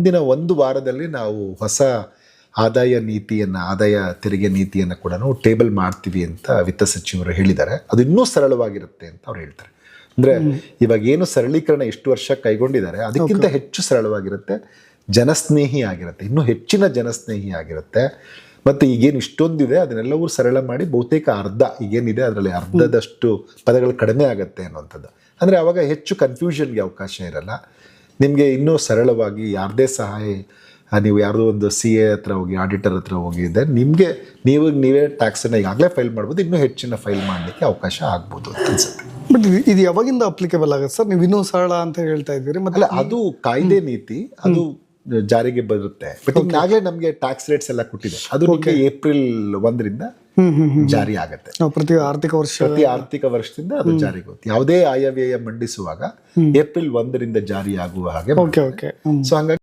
ಮುಂದಿನ 1 ವಾರದಲ್ಲಿ ನಾವು ಹೊಸ ಆದಾಯ ತೆರಿಗೆ ನೀತಿಯನ್ನು ಕೂಡ ನಾವು ಟೇಬಲ್ ಮಾಡ್ತೀವಿ ಅಂತ ವಿತ್ತ ಸಚಿವರು ಹೇಳಿದ್ದಾರೆ. ಅದು ಇನ್ನೂ ಸರಳವಾಗಿರುತ್ತೆ ಅಂತ ಅವ್ರು ಹೇಳ್ತಾರೆ. ಅಂದರೆ ಇವಾಗ ಏನು ಸರಳೀಕರಣ ಎಷ್ಟು ವರ್ಷ ಕೈಗೊಂಡಿದ್ದಾರೆ ಅದಕ್ಕಿಂತ ಹೆಚ್ಚು ಸರಳವಾಗಿರುತ್ತೆ, ಜನಸ್ನೇಹಿ ಆಗಿರುತ್ತೆ, ಇನ್ನೂ ಹೆಚ್ಚಿನ ಜನಸ್ನೇಹಿ ಆಗಿರುತ್ತೆ. ಮತ್ತು ಈಗೇನು ಇಷ್ಟೊಂದಿದೆ ಅದನ್ನೆಲ್ಲವೂ ಸರಳ ಮಾಡಿ ಬಹುತೇಕ ಈಗೇನಿದೆ ಅದರಲ್ಲಿ ಅರ್ಧದಷ್ಟು ಪದಗಳು ಕಡಿಮೆ ಆಗುತ್ತೆ ಅನ್ನುವಂಥದ್ದು. ಅಂದರೆ ಆವಾಗ ಹೆಚ್ಚು ಕನ್ಫ್ಯೂಷನ್ಗೆ ಅವಕಾಶ ಇರಲ್ಲ. ನಿಮಗೆ ಇನ್ನೂ ಸರಳವಾಗಿ ಯಾರದೇ ಸಹಾಯ, ನೀವು ಯಾವುದೋ ಒಂದು CA ಹತ್ರ ಹೋಗಿ, ಆಡಿಟರ್ ಹತ್ರ ಹೋಗಿದ್ದೆ ನಿಮಗೆ ನೀವೇ ಟ್ಯಾಕ್ಸನ್ನು ಈಗಾಗಲೇ ಫೈಲ್ ಮಾಡ್ಬೋದು, ಇನ್ನೂ ಹೆಚ್ಚಿನ ಫೈಲ್ ಮಾಡಲಿಕ್ಕೆ ಅವಕಾಶ ಆಗ್ಬೋದು ಅಂತ ಅನ್ಸುತ್ತೆ. ಬಟ್ ಇದು ಯಾವಾಗಿಂದ ಅಪ್ಲಿಕೇಬಲ್ ಆಗುತ್ತೆ ಸರ್? ನೀವು ಇನ್ನೂ ಸರಳ ಅಂತ ಹೇಳ್ತಾ ಇದ್ದೀರಿ. ಮತ್ತೆ ಅದು ಕಾಯ್ದೆ ನೀತಿ, ಅದು ಜಾರಿಗೆ ಬರುತ್ತೆ. ಬಟ್ ಈಗಾಗಲೇ ನಮಗೆ ಟ್ಯಾಕ್ಸ್ ರೇಟ್ಸ್ ಎಲ್ಲ ಕೊಟ್ಟಿದೆ, ಅದು ಏಪ್ರಿಲ್ 1ರಿಂದ ಜಾರಿ ಆಗುತ್ತೆ. ಪ್ರತಿ ಆರ್ಥಿಕ ವರ್ಷದಿಂದ ಅದು ಜಾರಿಗೆ ಹೋಗುತ್ತೆ. ಯಾವುದೇ ಆಯವ್ಯಯ ಮಂಡಿಸುವಾಗ ಏಪ್ರಿಲ್ 1ರಿಂದ ಜಾರಿ ಆಗುವ ಹಾಗೆ. ಸೊ ಹಂಗಾಗಿ